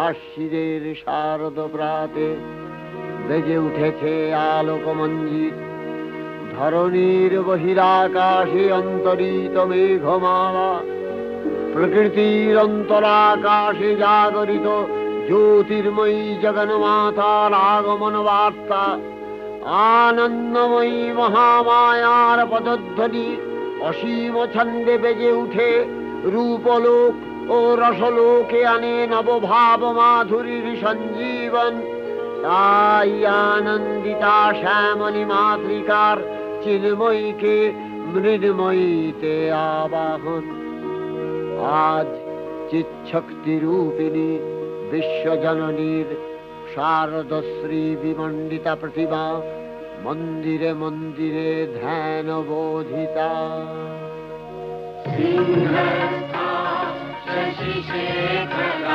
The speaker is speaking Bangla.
আশ্বিনের শারদ প্রাতে বেজে উঠেছে আলোকমঞ্জিত। ধরণীর বহিরাকাশে অন্তরিত মেঘমালা, প্রকৃতির অন্তরাকাশে জাগরিত জ্যোতির্ময়ী জগন্মাতার আগমন বার্তা। আনন্দময়ী মহামায়ার পদধ্বনি অসীম ছন্দে বেজে উঠে রূপলোক ও রসলোকে আনে নবভাব মাধুরীর সঞ্জীবন। তাই আনন্দিতা শ্যামলী মাতৃকার চিন্ময়ীকে মৃন্ময়ীতে আবাহন। আজ চিৎশক্তি রূপিণী বিশ্বজননীর শারদশ্রী বিমণ্ডিতা প্রতিমা মন্দিরে মন্দিরে ধ্যান বোধিতা। সিংহস্থা শশিশেখর